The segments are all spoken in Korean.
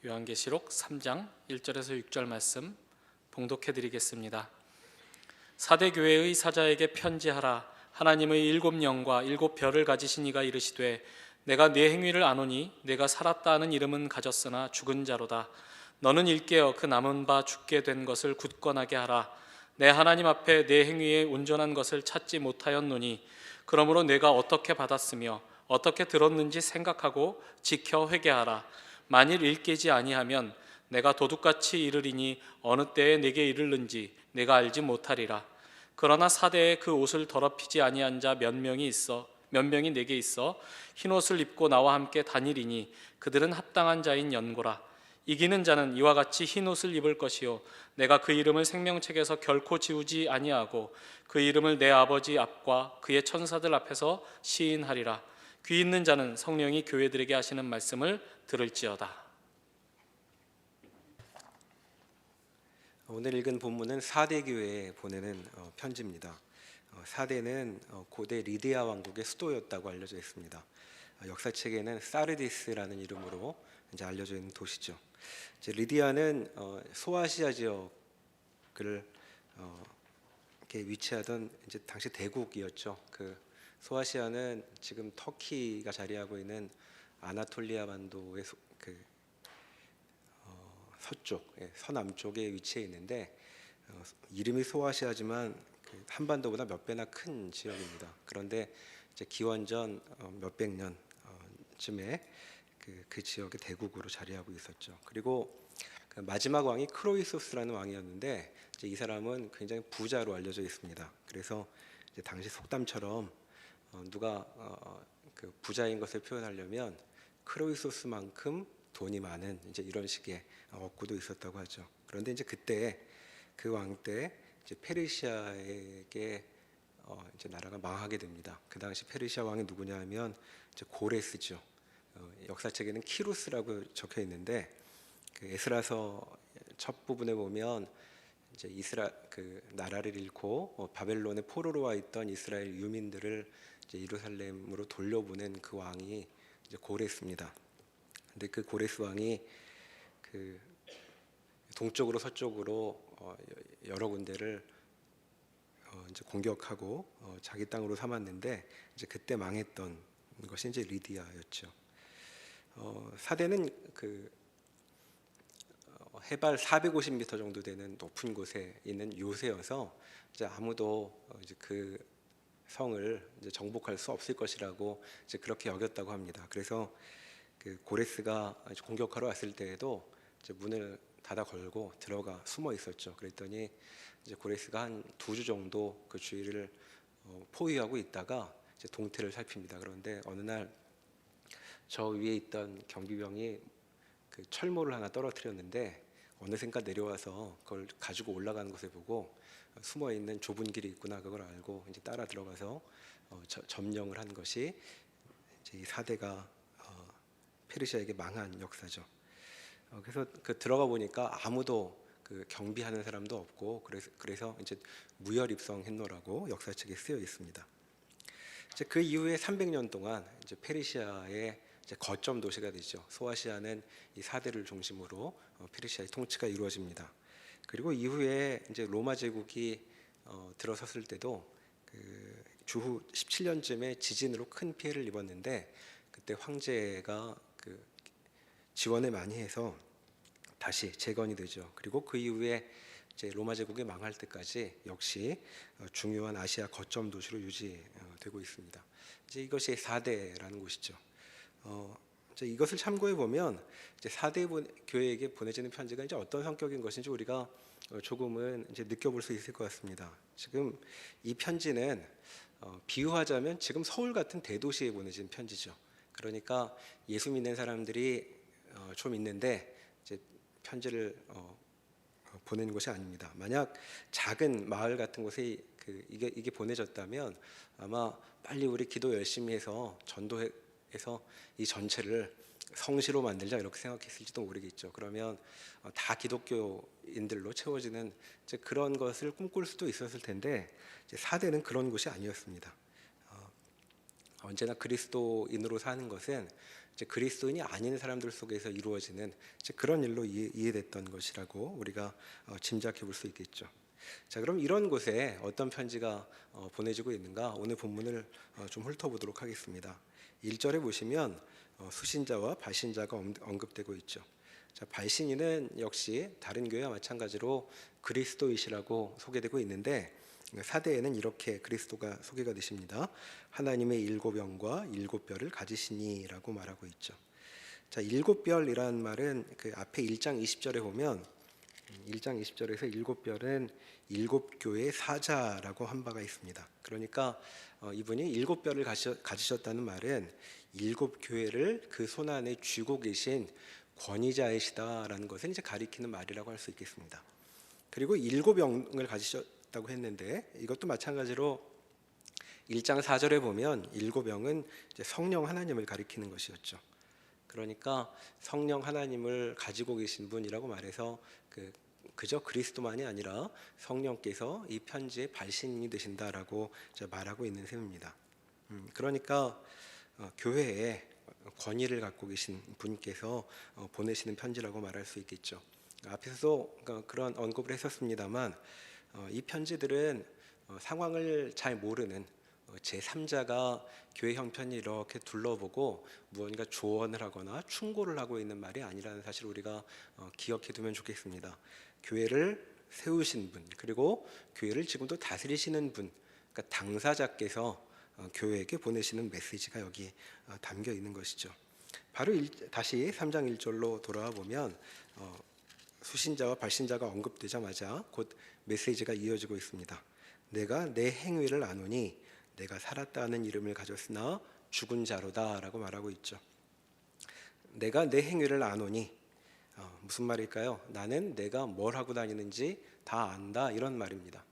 요한계시록 3장 1절에서 6절 말씀 봉독해 드리겠습니다. 사대 교회의 사자에게 편지하라. 하나님의 7 영과 7 별을 가지신 이가 이르시되 내가 네 행위를 아노니 내가 살았다 하는 이름은 가졌으나 죽은 자로다. 너는 일깨어 그 남은 바 죽게 된 것을 굳건하게 하라. 내 하나님 앞에 내 행위에 온전한 것을 찾지 못하였노니 그러므로 내가 어떻게 받았으며 어떻게 들었는지 생각하고 지켜 회개하라. 만일 일깨지 아니하면 내가 도둑같이 이르리니 어느 때에 내게 이르는지 내가 알지 못하리라. 그러나 사대에 그 옷을 더럽히지 아니한 자 몇 명이 내게 있어 흰 옷을 입고 나와 함께 다니리니 그들은 합당한 자인 연고라. 이기는 자는 이와 같이 흰 옷을 입을 것이요 내가 그 이름을 생명책에서 결코 지우지 아니하고 그 이름을 내 아버지 앞과 그의 천사들 앞에서 시인하리라. 귀 있는 자는 성령이 교회들에게 하시는 말씀을 들을지어다. 오늘 읽은 본문은 사대 교회에 보내는 편지입니다. 사대는 고대 리디아 왕국의 수도였다고 알려져 있습니다. 역사책에는 사르디스라는 이름으로 이제 알려져 있는 도시죠. 이제 리디아는 소아시아 지역을 이렇게 위치하던 이제 당시 대국이었죠. 그 소아시아는 지금 터키가 자리하고 있는 아나톨리아 반도의 서쪽, 서남쪽에 위치해 있는데 이름이 소아시아지만 그 한반도보다 몇 배나 큰 지역입니다. 그런데 이제 기원전 몇백 년쯤에 그 지역의 대국으로 자리하고 있었죠. 그리고 그 마지막 왕이 크로이소스라는 왕이었는데 이제 이 사람은 굉장히 부자로 알려져 있습니다. 그래서 이제 당시 속담처럼 누가 그 부자인 것을 표현하려면 크로이소스만큼 돈이 많은 이제 이런 식의 어구도 있었다고 하죠. 그런데 이제 그때 그 왕 때 이제 페르시아에게 이제 나라가 망하게 됩니다. 그 당시 페르시아 왕이 누구냐면 이제 고레스죠. 역사책에는 키루스라고 적혀 있는데 그 에스라서 첫 부분에 보면 이제 그 나라를 잃고 바벨론의 포로로 와 있던 이스라엘 유민들을 이제 예루살렘으로 돌려보낸 그 왕이 이제 고레스입니다. 근데 그 고레스 왕이 그 동쪽으로 서쪽으로 여러 군데를 이제 공격하고 자기 땅으로 삼았는데 이제 그때 망했던 것이 이제 리디아였죠. 사대는 그 해발 450m 정도 되는 높은 곳에 있는 요새여서 이제 아무도 이제 그 성을 이제 정복할 수 없을 것이라고 이제 그렇게 여겼다고 합니다. 그래서 그 고레스가 공격하러 왔을 때에도 이제 문을 닫아 걸고 들어가 숨어 있었죠. 그랬더니 이제 고레스가 한 2주 정도 그 주위를 포위하고 있다가 이제 동태를 살핍니다. 그런데 어느 날 저 위에 있던 경비병이 그 철모를 하나 떨어뜨렸는데 어느샌가 내려와서 그걸 가지고 올라가는 것을 보고 숨어 있는 좁은 길이 있구나 그걸 알고 이제 따라 들어가서 점령을 한 것이 이제 이 사대가 페르시아에게 망한 역사죠. 그래서 그 들어가 보니까 아무도 그 경비하는 사람도 없고 그래서 이제 무혈 입성했노라고 역사책에 쓰여 있습니다. 이제 그 이후에 300년 동안 이제 페르시아의 이제 거점 도시가 되죠. 소아시아는 이 사대를 중심으로 페르시아의 통치가 이루어집니다. 그리고 이후에 이제 로마 제국이 들어섰을 때도 그 주후 17년쯤에 지진으로 큰 피해를 입었는데 그때 황제가 그 지원을 많이 해서 다시 재건이 되죠. 그리고 그 이후에 이제 로마 제국이 망할 때까지 역시 중요한 아시아 거점 도시로 유지되고 있습니다. 이제 이것이 사대라는 곳이죠. 이제 이것을 참고해 보면 이제 사대 교회에게 보내지는 편지가 이제 어떤 성격인 것인지 우리가 조금은 이제 느껴볼 수 있을 것 같습니다. 지금 이 편지는 비유하자면 지금 서울 같은 대도시에 보내진 편지죠. 그러니까 예수 믿는 사람들이 좀 있는데 이제 편지를 보내는 것이 아닙니다. 만약 작은 마을 같은 곳에 이게 보내졌다면 아마 빨리 우리 기도 열심히 해서 전도해서 이 전체를 성시로 만들자 이렇게 생각했을지도 모르겠죠. 그러면 다 기독교인들로 채워지는 이제 그런 것을 꿈꿀 수도 있었을 텐데 이제 사대는 그런 곳이 아니었습니다. 언제나 그리스도인으로 사는 것은 이제 그리스도인이 아닌 사람들 속에서 이루어지는 이제 그런 일로 이해됐던 것이라고 우리가 짐작해 볼 수 있겠죠. 자, 그럼 이런 곳에 어떤 편지가 보내지고 있는가? 오늘 본문을 좀 훑어보도록 하겠습니다. 1절에 보시면 수신자와 발신자가 언급되고 있죠. 자, 발신인은 역시 다른 교회와 마찬가지로 그리스도이시라고 소개되고 있는데 사대에는 이렇게 그리스도가 소개가 되십니다. 하나님의 일곱 영과 일곱 별을 가지시니라고 말하고 있죠. 자, 일곱 별이라는 말은 그 앞에 1장 20절에 보면 1장 20절에서 일곱 별은 일곱 교회의 사자라고 한 바가 있습니다. 그러니까 이분이 일곱 별을 가지셨다는 말은 일곱 교회를 그 손 안에 쥐고 계신 권위자이시다라는 것을 이제 가리키는 말이라고 할 수 있겠습니다. 그리고 일곱 영을 가지셨다고 했는데 이것도 마찬가지로 1장 4절에 보면 일곱 영은 이제 성령 하나님을 가리키는 것이었죠. 그러니까 성령 하나님을 가지고 계신 분이라고 말해서 그저 그리스도만이 아니라 성령께서 이 편지의 발신인이 되신다라고 말하고 있는 셈입니다. 그러니까 교회에 권위를 갖고 계신 분께서 보내시는 편지라고 말할 수 있겠죠. 앞에서도 그런 언급을 했었습니다만 이 편지들은 상황을 잘 모르는 제3자가 교회 형편을 이렇게 둘러보고 무언가 조언을 하거나 충고를 하고 있는 말이 아니라는 사실을 우리가 기억해 두면 좋겠습니다. 교회를 세우신 분, 그리고 교회를 지금도 다스리시는 분, 그러니까 당사자께서 교회에게 보내시는 메시지가 여기 담겨 있는 것이죠. 바로 다시 3장 1절로 돌아와 보면 수신자와 발신자가 언급되자마자 곧 메시지가 이어지고 있습니다. 내가 내 행위를 아노니 내가 살았다는 이름을 가졌으나 죽은 자로다라고 말하고 있죠. 내가 내 행위를 아노니 무슨 말일까요? 나는 내가 뭘 하고 다니는지 다 안다, 이런 말입니다.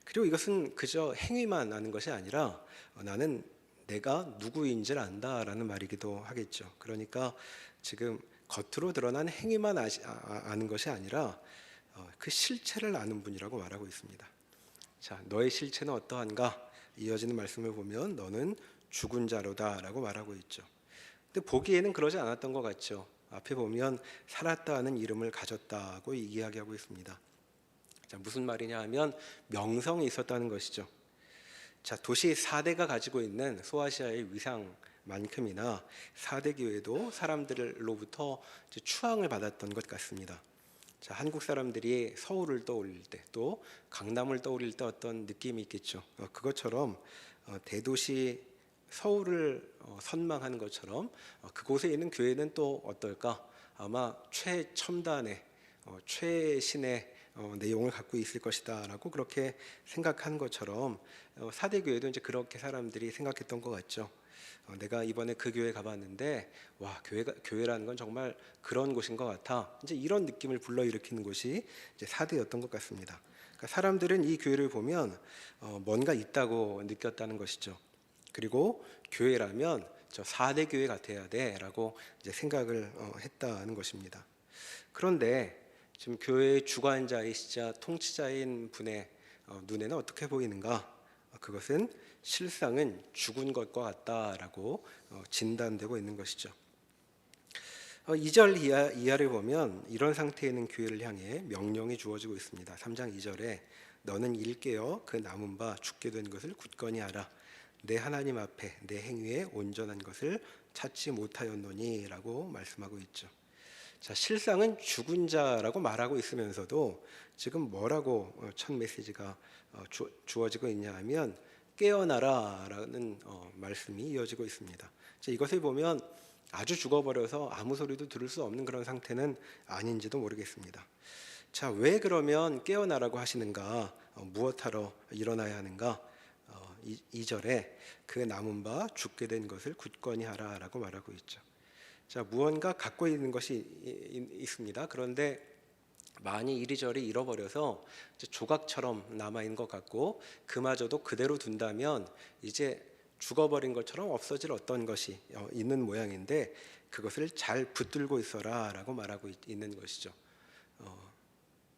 그리고 이것은 그저 행위만 아는 것이 아니라 나는 내가 누구인지를 안다라는 말이기도 하겠죠. 그러니까 지금 겉으로 드러난 행위만 아는 것이 아니라 그 실체를 아는 분이라고 말하고 있습니다. 자, 너의 실체는 어떠한가? 이어지는 말씀을 보면 너는 죽은 자로다라고 말하고 있죠. 근데 보기에는 그러지 않았던 것 같죠. 앞에 보면 살았다 하는 이름을 가졌다고 이야기하고 있습니다. 자, 무슨 말이냐 하면 명성이 있었다는 것이죠. 자, 도시 4대가 가지고 있는 소아시아의 위상만큼이나 4대 교회도 사람들로부터 추앙을 받았던 것 같습니다. 자, 한국 사람들이 서울을 떠올릴 때, 또 강남을 떠올릴 때 어떤 느낌이 있겠죠. 그것처럼 대도시 서울을 선망하는 것처럼 그곳에 있는 교회는 또 어떨까? 아마 최첨단의 최신의 내용을 갖고 있을 것이다라고 그렇게 생각한 것처럼 4대 교회도 이제 그렇게 사람들이 생각했던 것 같죠. 내가 이번에 그 교회 가봤는데 와, 교회라는 건 정말 그런 곳인 것 같아. 이제 이런 느낌을 불러일으키는 곳이 이제 4대였던 것 같습니다. 그러니까 사람들은 이 교회를 보면 뭔가 있다고 느꼈다는 것이죠. 그리고 교회라면 저 4대 교회 같아야 돼라고 이제 생각을 했다는 것입니다. 그런데 지금 교회의 주관자이시자 통치자인 분의 눈에는 어떻게 보이는가? 그것은 실상은 죽은 것과 같다라고 진단되고 있는 것이죠. 2절 이하를 보면 이런 상태에 있는 교회를 향해 명령이 주어지고 있습니다. 3장 2절에 너는 일깨어 그 남은 바 죽게 된 것을 굳건히 하라. 내 하나님 앞에 내 행위에 온전한 것을 찾지 못하였노니라고 말씀하고 있죠. 자, 실상은 죽은 자라고 말하고 있으면서도 지금 뭐라고 첫 메시지가 주어지고 있냐 하면 깨어나라라는 말씀이 이어지고 있습니다. 자, 이것을 보면 아주 죽어버려서 아무 소리도 들을 수 없는 그런 상태는 아닌지도 모르겠습니다. 자, 왜 그러면 깨어나라고 하시는가? 무엇하러 일어나야 하는가? 2절에 그 남은 바 죽게 된 것을 굳건히 하라라고 말하고 있죠. 자, 무언가 갖고 있는 것이 있습니다. 그런데 많이 이리저리 잃어버려서 이제 조각처럼 남아있는 것 같고 그마저도 그대로 둔다면 이제 죽어버린 것처럼 없어질 어떤 것이 있는 모양인데 그것을 잘 붙들고 있어라라고 말하고 있는 것이죠.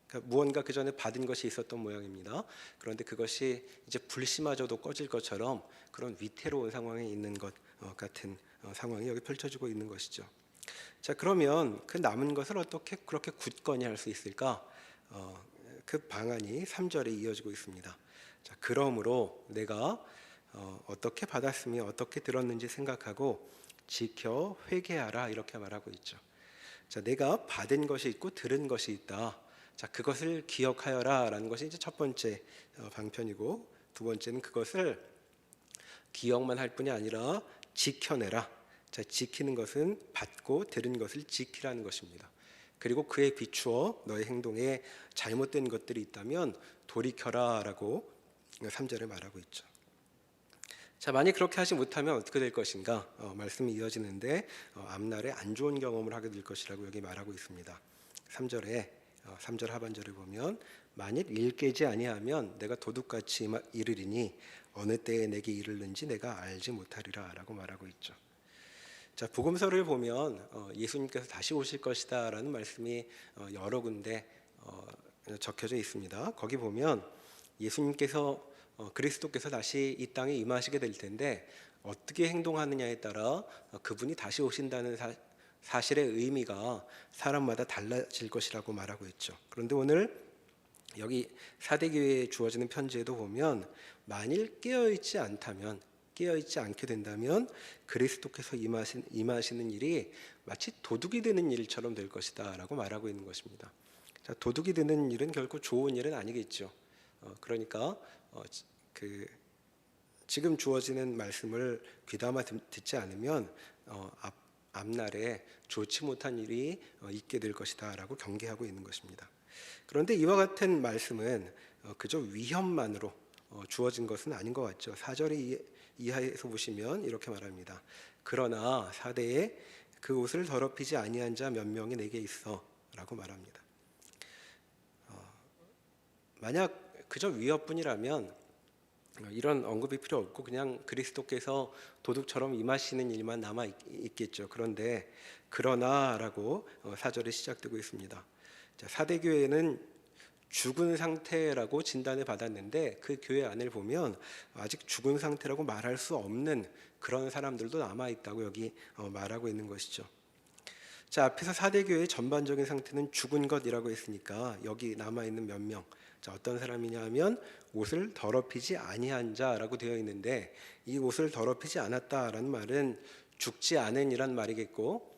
그러니까 무언가 그 전에 받은 것이 있었던 모양입니다. 그런데 그것이 이제 불씨마저도 꺼질 것처럼 그런 위태로운 상황에 있는 것 같은 상황이 여기 펼쳐지고 있는 것이죠. 자, 그러면 그 남은 것을 어떻게 그렇게 굳건히 할 수 있을까? 그 방안이 3절에 이어지고 있습니다. 자, 그러므로 내가 어떻게 받았으며 어떻게 들었는지 생각하고 지켜 회개하라, 이렇게 말하고 있죠. 자, 내가 받은 것이 있고 들은 것이 있다. 자, 그것을 기억하여라라는 것이 이제 첫 번째 방편이고, 두 번째는 그것을 기억만 할 뿐이 아니라 지켜내라. 자, 지키는 것은 받고 들은 것을 지키라는 것입니다. 그리고 그에 비추어 너의 행동에 잘못된 것들이 있다면 돌이켜라라고 3절에 말하고 있죠. 자, 만약 그렇게 하지 못하면 어떻게 될 것인가? 말씀이 이어지는데 앞날에 안 좋은 경험을 하게 될 것이라고 여기 말하고 있습니다. 3절에 3절 하반절에 보면 만일 일 깨지 아니하면 내가 도둑같이 이르리니 어느 때에 내게 이르는지 내가 알지 못하리라라고 말하고 있죠. 자, 복음서를 보면 예수님께서 다시 오실 것이다라는 말씀이 여러 군데 적혀져 있습니다. 거기 보면 예수님께서 그리스도께서 다시 이 땅에 임하시게 될 텐데 어떻게 행동하느냐에 따라 그분이 다시 오신다는 사실의 의미가 사람마다 달라질 것이라고 말하고 있죠. 그런데 오늘 여기 사대교회에 주어지는 편지에도 보면 만일 깨어있지 않게 된다면 그리스도께서 임하시는 일이 마치 도둑이 드는 일처럼 될 것이다 라고 말하고 있는 것입니다. 자, 도둑이 드는 일은 결코 좋은 일은 아니겠죠. 그러니까 지금 주어지는 말씀을 귀담아 듣지 않으면 앞날에 좋지 못한 일이 있게 될 것이다 라고 경계하고 있는 것입니다. 그런데 이와 같은 말씀은 그저 위협만으로 주어진 것은 아닌 것 같죠. 4절 이하에서 보시면 이렇게 말합니다. 그러나 사대에 그 옷을 더럽히지 아니한 자 몇 명이 내게 있어 라고 말합니다. 만약 그저 위협뿐이라면 이런 언급이 필요 없고 그냥 그리스도께서 도둑처럼 임하시는 일만 남아 있겠죠. 그런데 그러나라고 4절에 시작되고 있습니다. 자, 사대교회는 죽은 상태라고 진단을 받았는데 그 교회 안을 보면 아직 죽은 상태라고 말할 수 없는 그런 사람들도 남아 있다고 여기 말하고 있는 것이죠. 자, 앞에서 사대교회의 전반적인 상태는 죽은 것이라고 했으니까 여기 남아 있는 몇 명, 자, 어떤 사람이냐 하면 옷을 더럽히지 아니한 자라고 되어 있는데 이 옷을 더럽히지 않았다라는 말은 죽지 않은이란 말이겠고,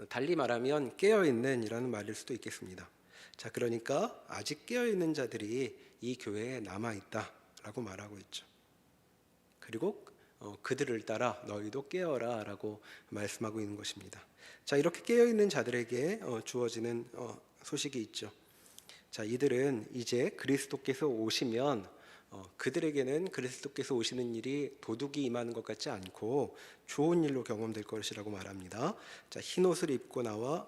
달리 말하면 깨어 있는이라는 말일 수도 있겠습니다. 자, 그러니까 아직 깨어 있는 자들이 이 교회에 남아 있다라고 말하고 있죠. 그리고 그들을 따라 너희도 깨어라라고 말씀하고 있는 것입니다. 자, 이렇게 깨어 있는 자들에게 주어지는 소식이 있죠. 자, 이들은 이제 그리스도께서 오시면 그들에게는 그리스도께서 오시는 일이 도둑이 임하는 것 같지 않고 좋은 일로 경험될 것이라고 말합니다. 자, 흰 옷을 입고 나와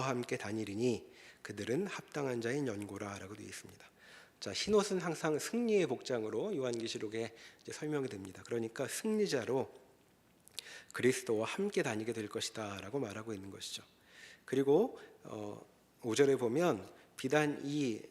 함께 다니리니 그들은 합당한 자인 연고라라고 되어 있습니다. 자, 흰 옷은 항상 승리의 복장으로 요한계시록에 이제 설명이 됩니다. 그러니까 승리자로 그리스도와 함께 다니게 될 것이다라고 말하고 있는 것이죠. 그리고 5절에 보면 비단 이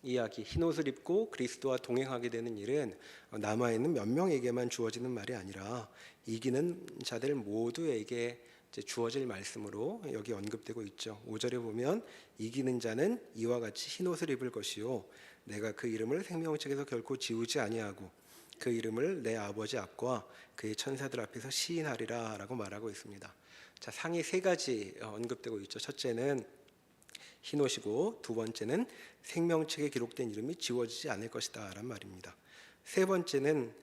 이야기, 흰 옷을 입고 그리스도와 동행하게 되는 일은 남아있는 몇 명에게만 주어지는 말이 아니라 이기는 자들 모두에게 주어질 말씀으로 여기 언급되고 있죠. 5절에 보면 이기는 자는 이와 같이 흰 옷을 입을 것이요 내가 그 이름을 생명책에서 결코 지우지 아니하고 그 이름을 내 아버지 앞과 그의 천사들 앞에서 시인하리라 라고 말하고 있습니다. 자, 상이 세 가지 언급되고 있죠. 첫째는 흰 옷이고 두 번째는 생명책에 기록된 이름이 지워지지 않을 것이다 라는 말입니다. 세 번째는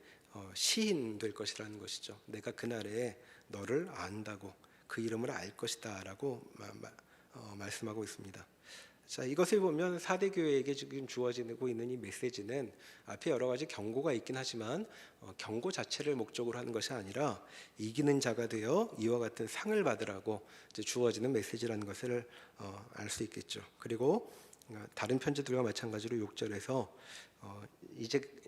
시인될 것이라는 것이죠. 내가 그날에 너를 안다고 그 이름을 알 것이다 라고 말씀하고 있습니다. 자, 이것을 보면 사대교회에게 지금 주어지고 있는 이 메시지는 앞에 여러 가지 경고가 있긴 하지만 경고 자체를 목적으로 하는 것이 아니라 이기는 자가 되어 이와 같은 상을 받으라고 이제 주어지는 메시지라는 것을 알 수 있겠죠. 그리고 다른 편지들과 마찬가지로 6절에서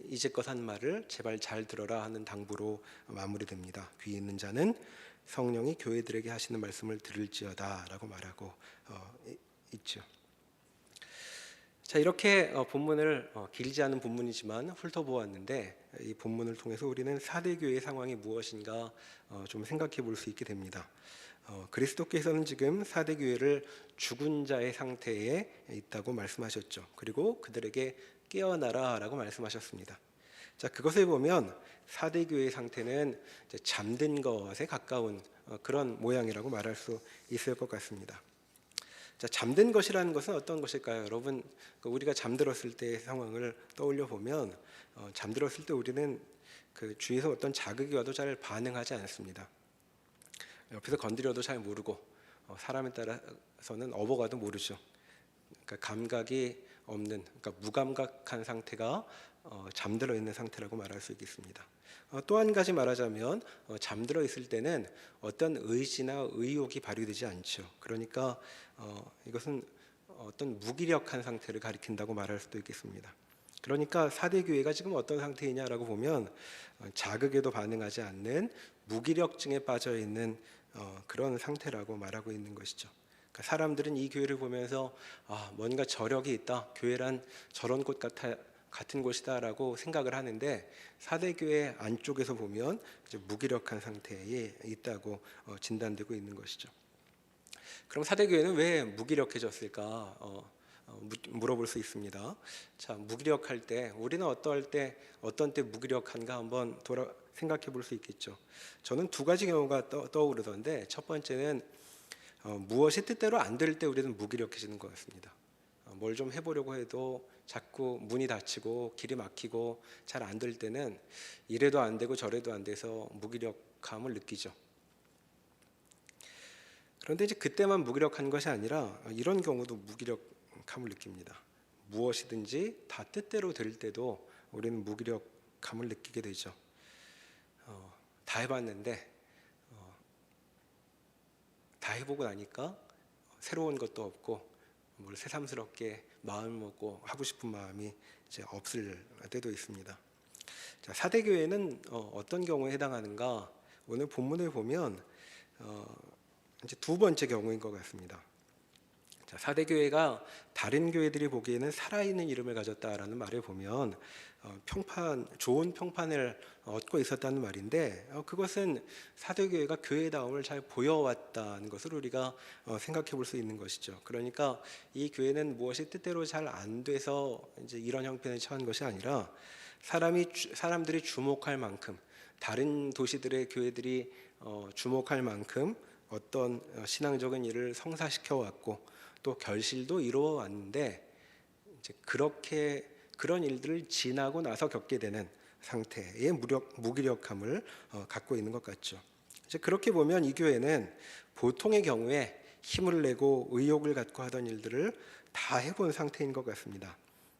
이제껏 한 말을 제발 잘 들어라 하는 당부로 마무리됩니다. 귀 있는 자는 성령이 교회들에게 하시는 말씀을 들을지어다 라고 말하고 있죠. 자, 이렇게 본문을 길지 않은 본문이지만 훑어보았는데, 이 본문을 통해서 우리는 4대 교회의 상황이 무엇인가 좀 생각해 볼 수 있게 됩니다. 그리스도께서는 지금 4대 교회를 죽은 자의 상태에 있다고 말씀하셨죠. 그리고 그들에게 깨어나라라고 말씀하셨습니다. 자, 그것을 보면 4대 교회의 상태는 이제 잠든 것에 가까운 그런 모양이라고 말할 수 있을 것 같습니다. 자, 잠든 것이라는 것은 어떤 것일까요? 여러분, 우리가 잠들었을 때의 상황을 떠올려 보면 잠들었을 때 우리는 그 주위에서 어떤 자극이 와도 잘 반응하지 않습니다. 옆에서 건드려도 잘 모르고 사람에 따라서는 업어가도 모르죠. 그러니까 감각이 없는, 그러니까 무감각한 상태가 잠들어 있는 상태라고 말할 수 있겠습니다. 또 한 가지 말하자면 잠들어 있을 때는 어떤 의지나 의욕이 발휘되지 않죠. 그러니까 이것은 어떤 무기력한 상태를 가리킨다고 말할 수도 있겠습니다. 그러니까 4대 교회가 지금 어떤 상태이냐라고 보면 자극에도 반응하지 않는 무기력증에 빠져 있는 그런 상태라고 말하고 있는 것이죠. 그러니까 사람들은 이 교회를 보면서 뭔가 저력이 있다, 교회란 저런 곳 같은 곳이다라고 생각을 하는데, 4대 교회 안쪽에서 보면 이제 무기력한 상태에 있다고 진단되고 있는 것이죠. 그럼 4대 교회는 왜 무기력해졌을까 물어볼 수 있습니다. 자, 무기력할 때 우리는 어떤 때 무기력한가 한번 생각해 볼 수 있겠죠. 저는 두 가지 경우가 떠오르던데, 첫 번째는 무엇이 뜻대로 안 될 때 우리는 무기력해지는 것 같습니다. 뭘 좀 해보려고 해도 자꾸 문이 닫히고 길이 막히고 잘 안 될 때는 이래도 안 되고 저래도 안 돼서 무기력함을 느끼죠. 그런데 이제 그때만 무기력한 것이 아니라 이런 경우도 무기력함을 느낍니다. 무엇이든지 다 뜻대로 될 때도 우리는 무기력함을 느끼게 되죠. 다 해봤는데 다 해보고 나니까 새로운 것도 없고 뭘 새삼스럽게 마음을 먹고 하고 싶은 마음이 이제 없을 때도 있습니다. 자, 4대 교회는 어떤 경우에 해당하는가? 오늘 본문을 보면 이제 두 번째 경우인 것 같습니다. 자, 4대 교회가 다른 교회들이 보기에는 살아있는 이름을 가졌다라는 말을 보면 좋은 평판을 얻고 있었다는 말인데, 그것은 4대 교회가 교회다움을 잘 보여왔다는 것을 우리가 생각해 볼 수 있는 것이죠. 그러니까 이 교회는 무엇이 뜻대로 잘 안 돼서 이제 이런 형편에 처한 것이 아니라 사람들이 주목할 만큼, 다른 도시들의 교회들이 주목할 만큼 어떤 신앙적인 일을 성사시켜 왔고 또 결실도 이루어 왔는데, 이제 그런 일들을 지나고 나서 겪게 되는 상태의 무기력함을 갖고 있는 것 같죠. 이제 그렇게 보면 이 교회는 보통의 경우에 힘을 내고 의욕을 갖고 하던 일들을 다 해본 상태인 것 같습니다.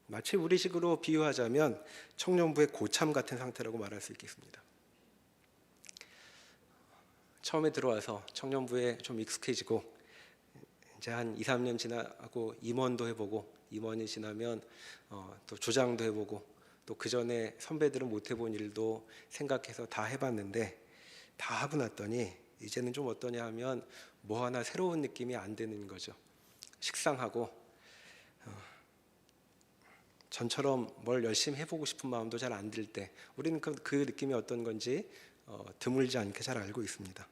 마치 우리식으로 비유하자면 청년부의 고참 같은 상태라고 말할 수 있겠습니다. 처음에 들어와서 청년부에 좀 익숙해지고 이제 한 2, 3년 지나고 임원도 해보고, 임원이 지나면 또 조장도 해보고, 또 그 전에 선배들은 못 해본 일도 생각해서 다 해봤는데, 다 하고 났더니 이제는 좀 어떠냐 하면 뭐 하나 새로운 느낌이 안 드는 거죠. 식상하고 전처럼 뭘 열심히 해보고 싶은 마음도 잘 안 들 때, 우리는 그 느낌이 어떤 건지 드물지 않게 잘 알고 있습니다.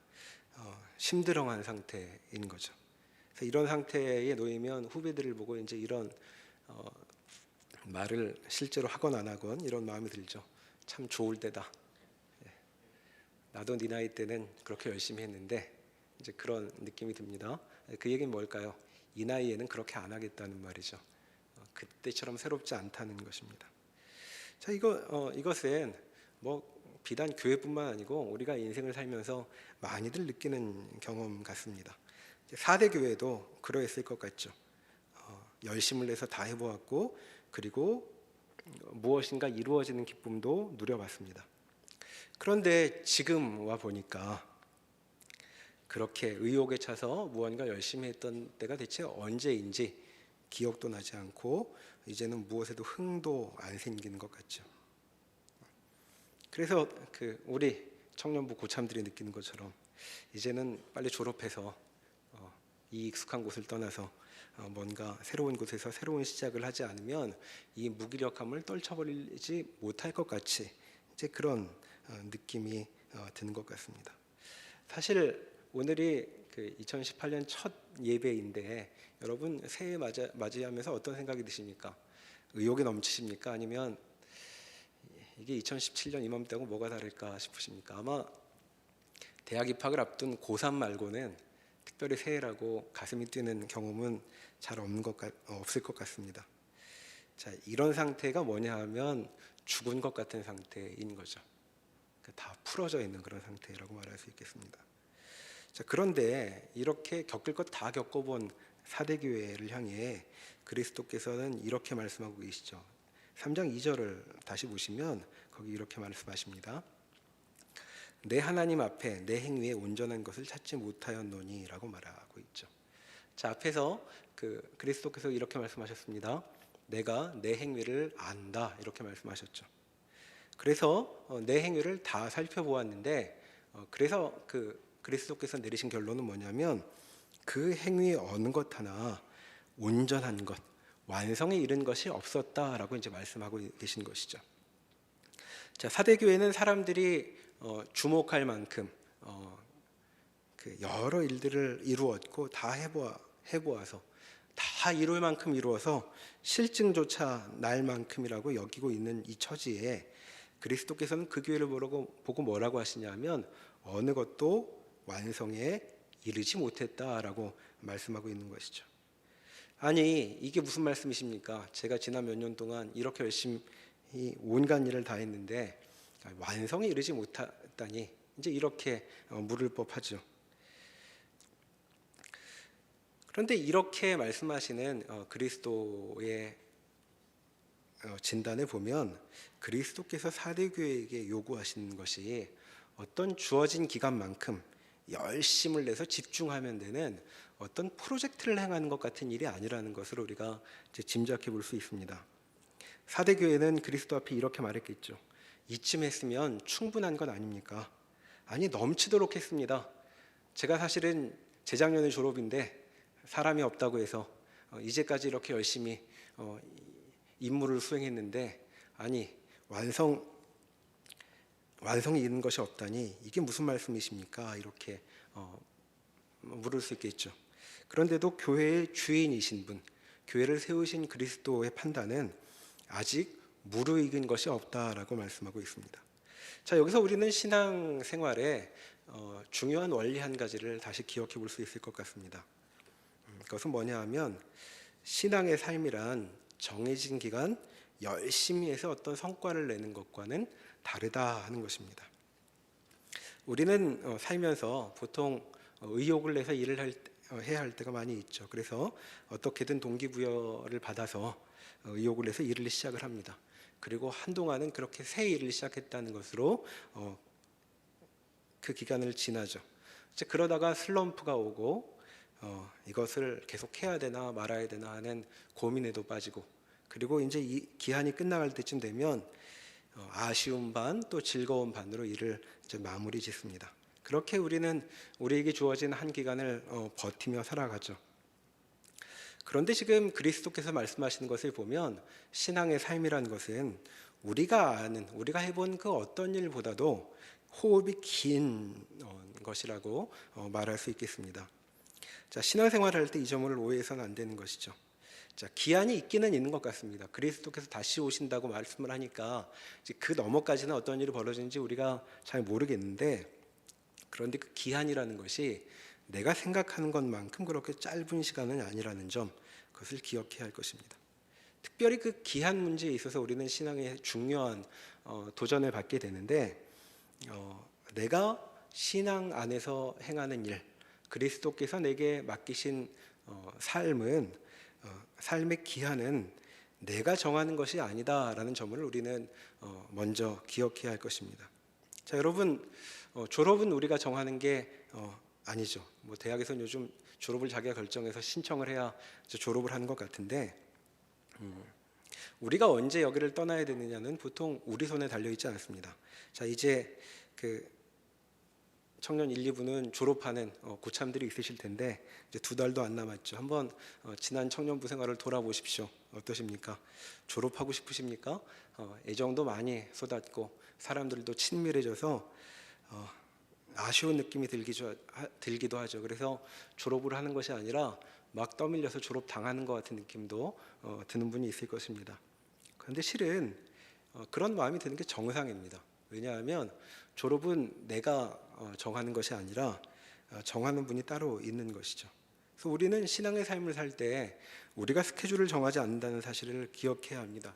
심드렁한 상태인 거죠. 그래서 이런 상태에 놓이면 후배들을 보고 이제 이런 말을 실제로 하건 안 하건 이런 마음이 들죠. 참 좋을 때다. 나도 네 나이 때는 그렇게 열심히 했는데, 이제 그런 느낌이 듭니다. 그 얘기는 뭘까요? 이 나이에는 그렇게 안 하겠다는 말이죠. 그때처럼 새롭지 않다는 것입니다. 자, 이것은 뭐 비단 교회뿐만 아니고 우리가 인생을 살면서 많이들 느끼는 경험 같습니다. 4대 교회도 그러했을 것 같죠. 열심을 내서 다 해보았고, 그리고 무엇인가 이루어지는 기쁨도 누려봤습니다. 그런데 지금 와 보니까 그렇게 의욕에 차서 무언가 열심히 했던 때가 대체 언제인지 기억도 나지 않고, 이제는 무엇에도 흥도 안 생기는 것 같죠. 그래서 우리 청년부 고참들이 느끼는 것처럼 이제는 빨리 졸업해서 이 익숙한 곳을 떠나서 뭔가 새로운 곳에서 새로운 시작을 하지 않으면 이 무기력함을 떨쳐버리지 못할 것 같이 이제 그런 느낌이 드는 것 같습니다. 사실 오늘이 그 2018년 첫 예배인데 여러분 새해 맞이하면서 어떤 생각이 드십니까? 의욕이 넘치십니까? 아니면 이게 2017년 이맘때하고 뭐가 다를까 싶으십니까? 아마 대학 입학을 앞둔 고3 말고는 특별히 새해라고 가슴이 뛰는 경험은 잘 없을 것 같습니다. 자, 이런 상태가 뭐냐 하면 죽은 것 같은 상태인 거죠. 그러니까 다 풀어져 있는 그런 상태라고 말할 수 있겠습니다. 자, 그런데 이렇게 겪을 것 다 겪어본 사대교회를 향해 그리스도께서는 이렇게 말씀하고 계시죠. 3장 2절을 다시 보시면 거기 이렇게 말씀하십니다. 내 하나님 앞에 내 행위에 온전한 것을 찾지 못하였노니라고 말하고 있죠. 자, 앞에서 그리스도께서 이렇게 말씀하셨습니다. 내가 내 행위를 안다 이렇게 말씀하셨죠. 그래서 내 행위를 다 살펴보았는데 그래서 그리스도께서 내리신 결론은 뭐냐면 그 행위의 어느 것 하나 온전한 것, 완성에 이른 것이 없었다라고 이제 말씀하고 계신 것이죠. 자, 사대교회는 사람들이 주목할 만큼 여러 일들을 이루었고 다 해보아서 다 이룰 만큼 이루어서 실증조차 날 만큼이라고 여기고 있는 이 처지에 그리스도께서는 그 교회를 보고 뭐라고 하시냐면 어느 것도 완성에 이르지 못했다라고 말씀하고 있는 것이죠. 아니 이게 무슨 말씀이십니까? 제가 지난 몇 년 동안 이렇게 열심히 온갖 일을 다 했는데 완성에 이르지 못했다니 이제 이렇게 물을 법하죠. 그런데 이렇게 말씀하시는 그리스도의 진단에 보면 그리스도께서 사대교회에게 요구하시는 것이 어떤 주어진 기간만큼 열심을 내서 집중하면 되는 어떤 프로젝트를 행하는 것 같은 일이 아니라는 것을 우리가 이제 짐작해 볼 수 있습니다. 사대교회는 그리스도 앞에 이렇게 말했겠죠. 이쯤 했으면 충분한 건 아닙니까? 아니 넘치도록 했습니다. 제가 사실은 재작년에 졸업인데 사람이 없다고 해서 이제까지 이렇게 열심히 임무를 수행했는데 아니 완성이 있는 것이 없다니 이게 무슨 말씀이십니까? 이렇게 물을 수 있겠죠. 그런데도 교회의 주인이신 분, 교회를 세우신 그리스도의 판단은 아직 무르익은 것이 없다라고 말씀하고 있습니다. 자, 여기서 우리는 신앙 생활에 중요한 원리 한 가지를 다시 기억해 볼 수 있을 것 같습니다. 그것은 뭐냐 하면 신앙의 삶이란 정해진 기간 열심히 해서 어떤 성과를 내는 것과는 다르다 하는 것입니다. 우리는 살면서 보통 의욕을 내서 일을 해야 할 때가 많이 있죠. 그래서 어떻게든 동기부여를 받아서 의욕을 내서 일을 시작을 합니다. 그리고 한동안은 그렇게 새 일을 시작했다는 것으로 그 기간을 지나죠. 이제 그러다가 슬럼프가 오고 이것을 계속 해야 되나 말아야 되나 하는 고민에도 빠지고 그리고 이제 이 기한이 끝나갈 때쯤 되면 아쉬운 반 또 즐거운 반으로 일을 이제 마무리 짓습니다. 그렇게 우리는 우리에게 주어진 한 기간을 버티며 살아가죠. 그런데 지금 그리스도께서 말씀하시는 것을 보면 신앙의 삶이란 것은 우리가 아는 우리가 해본 그 어떤 일보다도 호흡이 긴 것이라고 말할 수 있겠습니다. 자, 신앙생활을 할 때 이 점을 오해해서는 안 되는 것이죠. 자, 기한이 있기는 있는 것 같습니다. 그리스도께서 다시 오신다고 말씀을 하니까 이제 그 너머까지는 어떤 일이 벌어지는지 우리가 잘 모르겠는데 그런데 그 기한이라는 것이 내가 생각하는 것만큼 그렇게 짧은 시간은 아니라는 점 그것을 기억해야 할 것입니다. 특별히 그 기한 문제에 있어서 우리는 신앙의 중요한 도전을 받게 되는데 내가 신앙 안에서 행하는 일 그리스도께서 내게 맡기신 삶의 기한은 내가 정하는 것이 아니다라는 점을 우리는 먼저 기억해야 할 것입니다. 자, 여러분 졸업은 우리가 정하는 게 아니죠. 뭐 대학에서는 요즘 졸업을 자기가 결정해서 신청을 해야 졸업을 하는 것 같은데 우리가 언제 여기를 떠나야 되느냐는 보통 우리 손에 달려 있지 않습니다. 자, 이제 청년 1, 2부는 졸업하는 고참들이 있으실 텐데 이제 2달도 안 남았죠. 한번 지난 청년부 생활을 돌아보십시오. 어떠십니까? 졸업하고 싶으십니까? 애정도 많이 쏟았고 사람들도 친밀해져서 아쉬운 느낌이 들기도 하죠. 그래서 졸업을 하는 것이 아니라 막 떠밀려서 졸업 당하는 것 같은 느낌도 드는 분이 있을 것입니다. 그런데 실은 그런 마음이 드는 게 정상입니다. 왜냐하면 졸업은 내가 정하는 것이 아니라 정하는 분이 따로 있는 것이죠. 그래서 우리는 신앙의 삶을 살 때 우리가 스케줄을 정하지 않는다는 사실을 기억해야 합니다.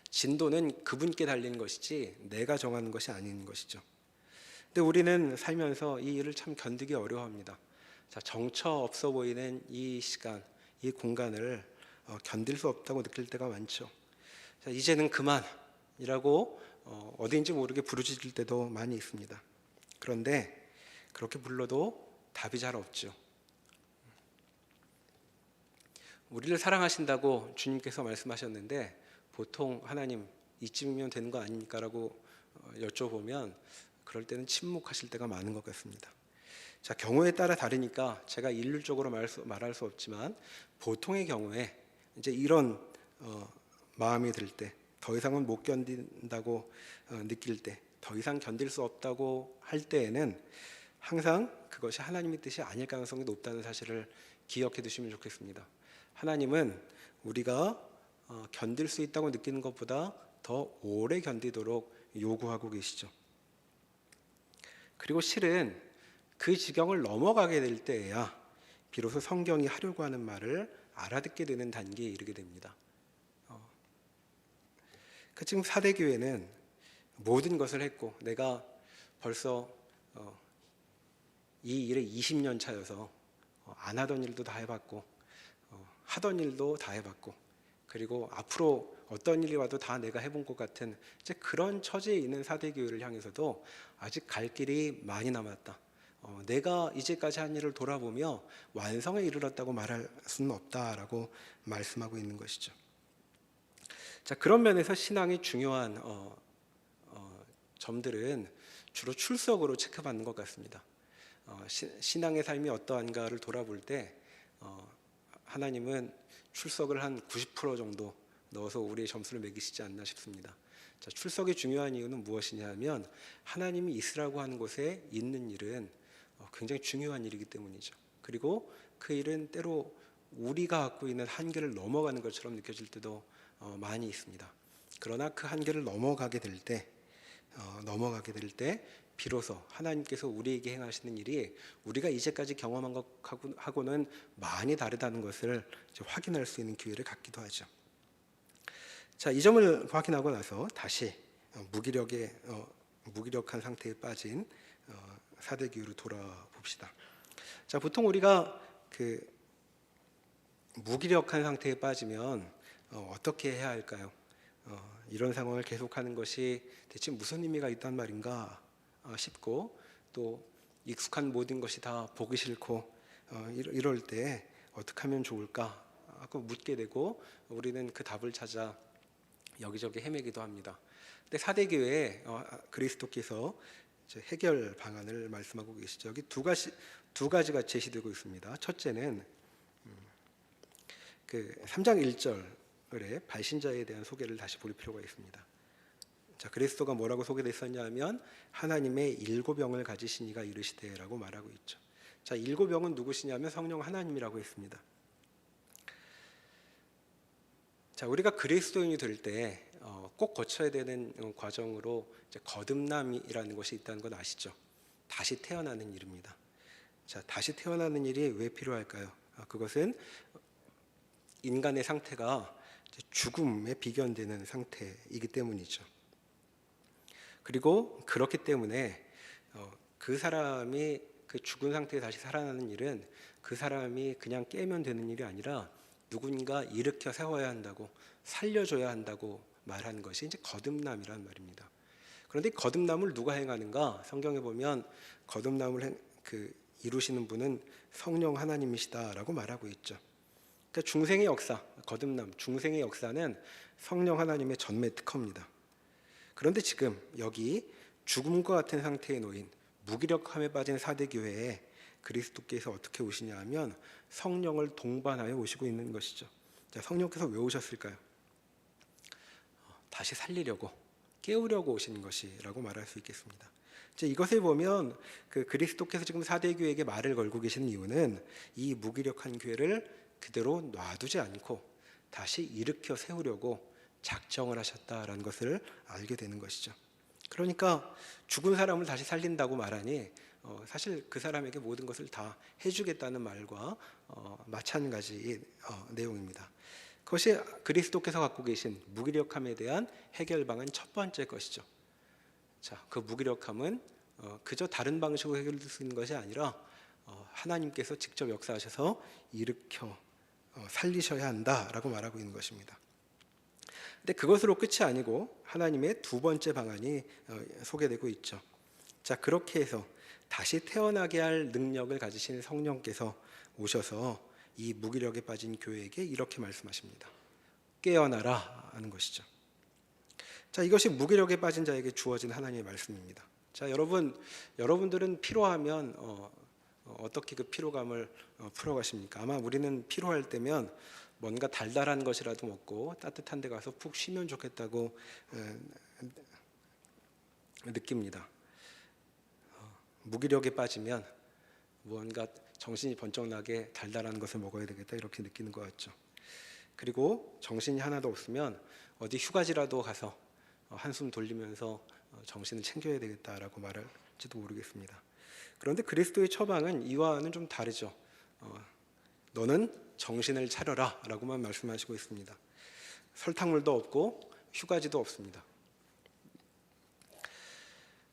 진도는 그분께 달린 것이지 내가 정하는 것이 아닌 것이죠. 근데 우리는 살면서 이 일을 참 견디기 어려워합니다. 자, 정처 없어 보이는 이 시간, 이 공간을 견딜 수 없다고 느낄 때가 많죠. 자, 이제는 그만이라고 어디인지 모르게 부르짖을 때도 많이 있습니다. 그런데 그렇게 불러도 답이 잘 없죠. 우리를 사랑하신다고 주님께서 말씀하셨는데 보통 하나님 이쯤이면 되는 거 아닙니까? 라고 여쭤보면 그럴 때는 침묵하실 때가 많은 것 같습니다. 자, 경우에 따라 다르니까 제가 일률적으로 말할 수 없지만 보통의 경우에 이제 이런 마음이 들 때, 더 이상은 못 견딘다고 느낄 때, 더 이상 견딜 수 없다고 할 때에는 항상 그것이 하나님의 뜻이 아닐 가능성이 높다는 사실을 기억해 두시면 좋겠습니다. 하나님은 우리가 견딜 수 있다고 느끼는 것보다 더 오래 견디도록 요구하고 계시죠. 그리고 실은 그 지경을 넘어가게 될 때에야 비로소 성경이 하려고 하는 말을 알아듣게 되는 단계에 이르게 됩니다. 지금 사대교회는 모든 것을 했고 내가 벌써 이 일에 20년 차여서 안 하던 일도 다 해봤고 하던 일도 다 해봤고 그리고 앞으로 어떤 일이 와도 다 내가 해본 것 같은 이제 그런 처지에 있는 사대교회를 향해서도 아직 갈 길이 많이 남았다. 내가 이제까지 한 일을 돌아보며 완성에 이르렀다고 말할 수는 없다라고 말씀하고 있는 것이죠. 자, 그런 면에서 신앙의 중요한 점들은 주로 출석으로 체크받는 것 같습니다. 신앙의 삶이 어떠한가를 돌아볼 때 하나님은 출석을 한 90% 정도 넣어서 우리의 점수를 매기시지 않나 싶습니다. 자, 출석이 중요한 이유는 무엇이냐 하면 하나님이 있으라고 하는 곳에 있는 일은 굉장히 중요한 일이기 때문이죠. 그리고 그 일은 때로 우리가 갖고 있는 한계를 넘어가는 것처럼 느껴질 때도 많이 있습니다. 그러나 그 한계를 넘어가게 될 때 비로소 하나님께서 우리에게 행하시는 일이 우리가 이제까지 경험한 것하고는 많이 다르다는 것을 확인할 수 있는 기회를 갖기도 하죠. 자, 이 점을 확인하고 나서 다시 무기력한 상태에 빠진 사대교회로 돌아봅시다. 자, 보통 우리가 그 무기력한 상태에 빠지면 어떻게 해야 할까요? 이런 상황을 계속하는 것이 대체 무슨 의미가 있단 말인가 싶고 또 익숙한 모든 것이 다 보기 싫고 이럴 때 어떻게 하면 좋을까 하고 묻게 되고 우리는 그 답을 찾아 여기저기 헤매기도 합니다. 근데 사대교회에 그리스도께서 해결 방안을 말씀하고 계시죠. 여기 두 가지가 제시되고 있습니다. 첫째는 그 3장 1절에 발신자에 대한 소개를 다시 볼 필요가 있습니다. 자, 그리스도가 뭐라고 소개됐었냐 하면 하나님의 7영을 가지신 이가 이르시되라고 말하고 있죠. 자, 7영은 누구시냐면 성령 하나님이라고 했습니다. 자, 우리가 그리스도인이 될 때 꼭 거쳐야 되는 과정으로 이제 거듭남이라는 것이 있다는 건 아시죠? 다시 태어나는 일입니다. 자, 다시 태어나는 일이 왜 필요할까요? 그것은 인간의 상태가 죽음에 비견되는 상태이기 때문이죠. 그리고 그렇기 때문에 그 사람이 그 죽은 상태에 다시 살아나는 일은 그 사람이 그냥 깨면 되는 일이 아니라 누군가 일으켜 세워야 한다고 살려줘야 한다고 말하는 것이 이제 거듭남이란 말입니다. 그런데 거듭남을 누가 행하는가? 성경에 보면 거듭남을 이루시는 분은 성령 하나님이시다라고 말하고 있죠. 그러니까 중생의 역사, 거듭남, 중생의 역사는 성령 하나님의 전매 특허입니다. 그런데 지금 여기 죽음과 같은 상태에 놓인 무기력함에 빠진 사대 교회에 그리스도께서 어떻게 오시냐 하면 성령을 동반하여 오시고 있는 것이죠. 자, 성령께서 왜 오셨을까요? 다시 살리려고, 깨우려고 오신 것이라고 말할 수 있겠습니다. 이것을 보면 그리스도께서 지금 사대 교회에게 말을 걸고 계시는 이유는 이 무기력한 교회를 그대로 놔두지 않고 다시 일으켜 세우려고 작정을 하셨다라는 것을 알게 되는 것이죠. 그러니까 죽은 사람을 다시 살린다고 말하니 사실 그 사람에게 모든 것을 다 해주겠다는 말과 마찬가지 내용입니다. 그것이 그리스도께서 갖고 계신 무기력함에 대한 해결방안 첫 번째 것이죠. 자, 그 무기력함은 그저 다른 방식으로 해결될 수 있는 것이 아니라 하나님께서 직접 역사하셔서 일으켜 살리셔야 한다라고 말하고 있는 것입니다. 근데 그것으로 끝이 아니고 하나님의 두 번째 방안이 소개되고 있죠. 자, 그렇게 해서 다시 태어나게 할 능력을 가지신 성령께서 오셔서 이 무기력에 빠진 교회에게 이렇게 말씀하십니다. 깨어나라 하는 것이죠. 자, 이것이 무기력에 빠진 자에게 주어진 하나님의 말씀입니다. 자, 여러분들은 피로하면 어떻게 그 피로감을 풀어가십니까? 아마 우리는 피로할 때면 뭔가 달달한 것이라도 먹고 따뜻한 데 가서 푹 쉬면 좋겠다고 느낍니다. 무기력에 빠지면 무언가 정신이 번쩍 나게 달달한 것을 먹어야 되겠다 이렇게 느끼는 것 같죠. 그리고 정신이 하나도 없으면 어디 휴가지라도 가서 한숨 돌리면서 정신을 챙겨야 되겠다라고 말할지도 모르겠습니다. 그런데 그리스도의 처방은 이와는 좀 다르죠. 너는 정신을 차려라 라고만 말씀하시고 있습니다. 설탕물도 없고 휴가지도 없습니다.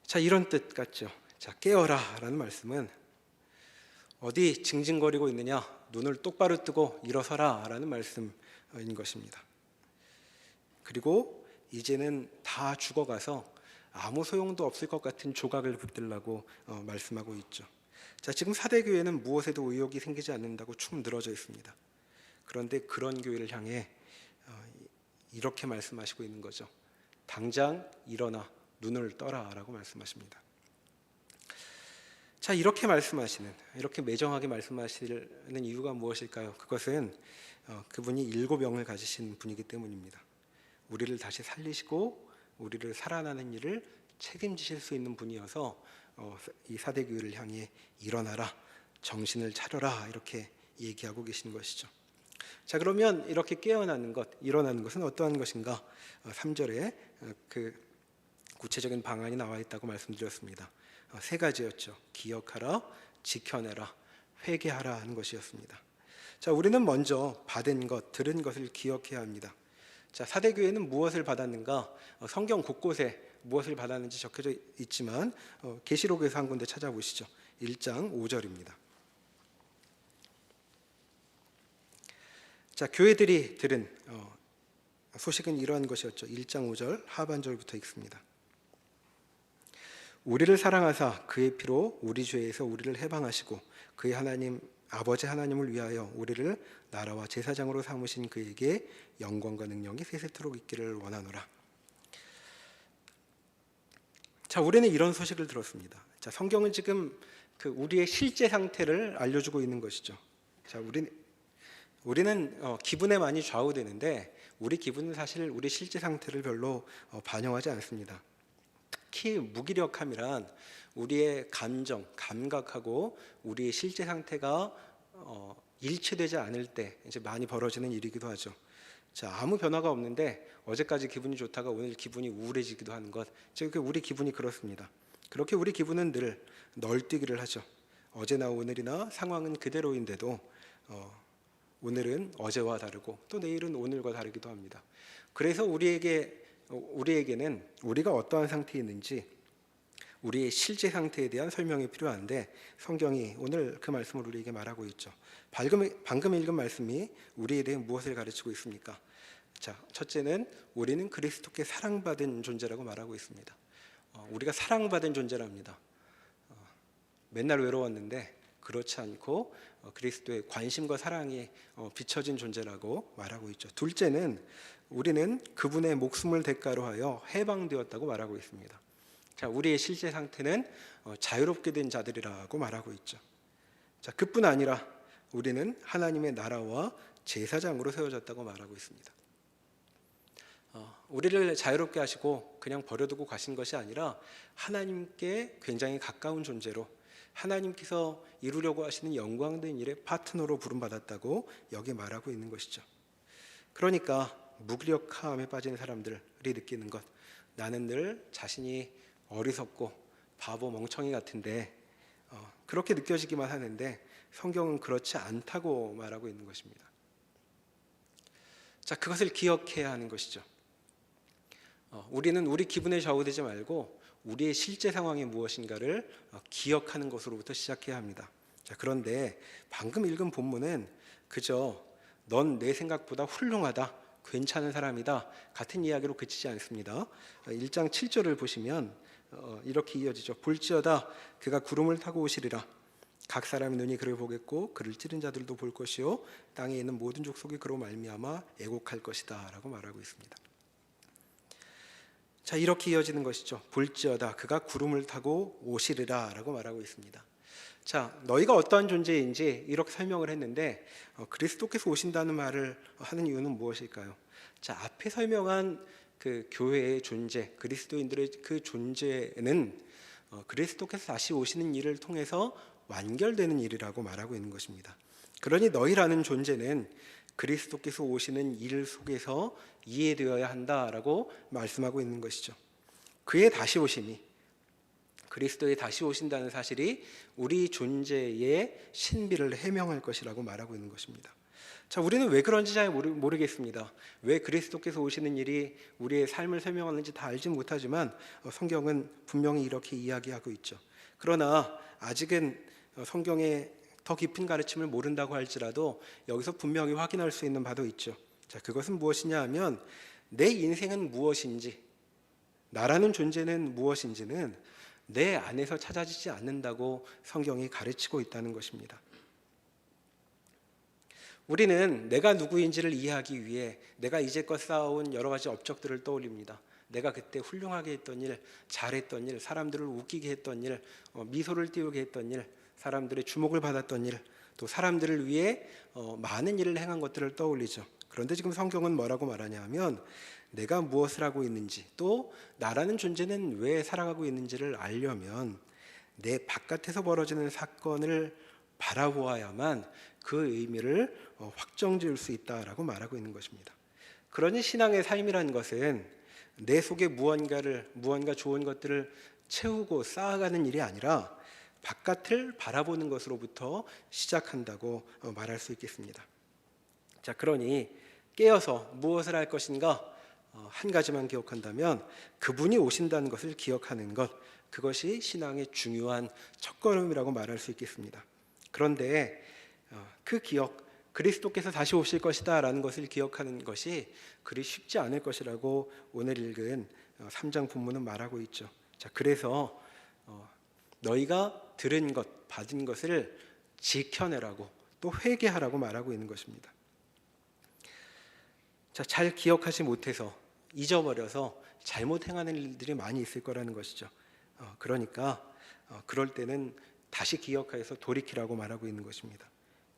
자, 이런 뜻 같죠. 자, 깨어라 라는 말씀은 어디 징징거리고 있느냐, 눈을 똑바로 뜨고 일어서라 라는 말씀인 것입니다. 그리고 이제는 다 죽어가서 아무 소용도 없을 것 같은 조각을 붙들라고 말씀하고 있죠. 자, 지금 사대 교회는 무엇에도 의욕이 생기지 않는다고 축 늘어져 있습니다. 그런데 그런 교회를 향해 이렇게 말씀하시고 있는 거죠. 당장 일어나 눈을 떠라라고 말씀하십니다. 자, 이렇게 매정하게 말씀하시는 이유가 무엇일까요? 그것은 그분이 7영을 가지신 분이기 때문입니다. 우리를 다시 살리시고 우리를 살아나는 일을 책임지실 수 있는 분이어서 이 사대 교회를 향해 일어나라, 정신을 차려라 이렇게 얘기하고 계시는 것이죠. 자, 그러면 이렇게 깨어나는 것, 일어나는 것은 어떠한 것인가? 3절에 그 구체적인 방안이 나와 있다고 말씀드렸습니다. 3가지였죠. 기억하라, 지켜내라, 회개하라 하는 것이었습니다. 자, 우리는 먼저 받은 것, 들은 것을 기억해야 합니다. 자, 사대 교회는 무엇을 받았는가? 성경 곳곳에 무엇을 받았는지 적혀져 있지만 계시록에서 한 군데 찾아보시죠. 1장 5절입니다. 자, 교회들이 들은 소식은 이러한 것이었죠. 1장 5절 하반절부터 읽습니다. 우리를 사랑하사 그의 피로 우리 죄에서 우리를 해방하시고 그의 하나님 아버지 하나님을 위하여 우리를 나라와 제사장으로 삼으신 그에게 영광과 능력이 세세토록 있기를 원하노라. 자, 우리는 이런 소식을 들었습니다. 자, 성경은 지금 우리의 실제 상태를 알려주고 있는 것이죠. 자, 우리는 기분에 많이 좌우되는데 우리 기분은 사실 우리 실제 상태를 별로 반영하지 않습니다. 특히 무기력함이란 우리의 감정, 감각하고 우리의 실제 상태가 일치되지 않을 때 이제 많이 벌어지는 일이기도 하죠. 자, 아무 변화가 없는데 어제까지 기분이 좋다가 오늘 기분이 우울해지기도 하는 것, 즉 우리 기분이 그렇습니다. 그렇게 우리 기분은 늘 널뛰기를 하죠. 어제나 오늘이나 상황은 그대로인데도 오늘은 어제와 다르고 또 내일은 오늘과 다르기도 합니다. 그래서 우리에게는 우리가 어떠한 상태에 있는지 우리의 실제 상태에 대한 설명이 필요한데 성경이 오늘 그 말씀을 우리에게 말하고 있죠. 방금 읽은 말씀이 우리에 대해 무엇을 가르치고 있습니까? 자, 첫째는 우리는 그리스도께 사랑받은 존재라고 말하고 있습니다. 우리가 사랑받은 존재랍니다. 맨날 외로웠는데 그렇지 않고 그리스도의 관심과 사랑이 비춰진 존재라고 말하고 있죠. 둘째는 우리는 그분의 목숨을 대가로 하여 해방되었다고 말하고 있습니다. 자, 우리의 실제 상태는 자유롭게 된 자들이라고 말하고 있죠. 자, 그뿐 아니라 우리는 하나님의 나라와 제사장으로 세워졌다고 말하고 있습니다. 우리를 자유롭게 하시고 그냥 버려두고 가신 것이 아니라 하나님께 굉장히 가까운 존재로 하나님께서 이루려고 하시는 영광된 일의 파트너로 부름받았다고 여기 말하고 있는 것이죠. 그러니까 무기력함에 빠진 사람들이 느끼는 것, 나는 늘 자신이 어리석고 바보 멍청이 같은데 그렇게 느껴지기만 하는데 성경은 그렇지 않다고 말하고 있는 것입니다. 자, 그것을 기억해야 하는 것이죠. 우리는 우리 기분에 좌우되지 말고 우리의 실제 상황이 무엇인가를 기억하는 것으로부터 시작해야 합니다. 자, 그런데 방금 읽은 본문은 그저 넌 내 생각보다 훌륭하다, 괜찮은 사람이다 같은 이야기로 그치지 않습니다. 1장 7절을 보시면 이렇게 이어지죠. 볼지어다 그가 구름을 타고 오시리라. 각 사람의 눈이 그를 보겠고 그를 찌른 자들도 볼 것이요 땅에 있는 모든 족속이 그로 말미암아 애곡할 것이다 라고 말하고 있습니다. 자, 이렇게 이어지는 것이죠. 볼지어다 그가 구름을 타고 오시리라 라고 말하고 있습니다. 자, 너희가 어떠한 존재인지 이렇게 설명을 했는데 그리스도께서 오신다는 말을 하는 이유는 무엇일까요? 자, 앞에 설명한 그 교회의 존재, 그리스도인들의 그 존재는 그리스도께서 다시 오시는 일을 통해서 완결되는 일이라고 말하고 있는 것입니다. 그러니 너희라는 존재는 그리스도께서 오시는 일 속에서 이해되어야 한다라고 말씀하고 있는 것이죠. 그의 다시 오심이, 그리스도의 다시 오신다는 사실이 우리 존재의 신비를 해명할 것이라고 말하고 있는 것입니다. 자, 우리는 왜 그런지 잘 모르겠습니다. 왜 그리스도께서 오시는 일이 우리의 삶을 설명하는지 다 알지 못하지만 성경은 분명히 이렇게 이야기하고 있죠. 그러나 아직은 성경의 더 깊은 가르침을 모른다고 할지라도 여기서 분명히 확인할 수 있는 바도 있죠. 자, 그것은 무엇이냐 하면 내 인생은 무엇인지, 나라는 존재는 무엇인지는 내 안에서 찾아지지 않는다고 성경이 가르치고 있다는 것입니다. 우리는 내가 누구인지를 이해하기 위해 내가 이제껏 쌓아온 여러 가지 업적들을 떠올립니다. 내가 그때 훌륭하게 했던 일, 잘했던 일, 사람들을 웃기게 했던 일, 미소를 띄우게 했던 일, 사람들의 주목을 받았던 일, 또 사람들을 위해 많은 일을 행한 것들을 떠올리죠. 그런데 지금 성경은 뭐라고 말하냐 하면 내가 무엇을 하고 있는지, 또 나라는 존재는 왜 살아가고 있는지를 알려면 내 바깥에서 벌어지는 사건을 바라보아야만 그 의미를 확정지을 수 있다라고 말하고 있는 것입니다. 그러니 신앙의 삶이라는 것은 내 속에 무언가 좋은 것들을 채우고 쌓아가는 일이 아니라 바깥을 바라보는 것으로부터 시작한다고 말할 수 있겠습니다. 자, 그러니 깨어서 무엇을 할 것인가 한 가지만 기억한다면 그분이 오신다는 것을 기억하는 것, 그것이 신앙의 중요한 첫걸음이라고 말할 수 있겠습니다. 그런데 그 기억, 그리스도께서 다시 오실 것이다 라는 것을 기억하는 것이 그리 쉽지 않을 것이라고 오늘 읽은 3장 본문은 말하고 있죠. 자, 그래서 너희가 들은 것, 받은 것을 지켜내라고, 또 회개하라고 말하고 있는 것입니다. 자, 잘 기억하지 못해서 잊어버려서 잘못 행하는 일들이 많이 있을 거라는 것이죠. 그러니까 그럴 때는 다시 기억해서 돌이키라고 말하고 있는 것입니다.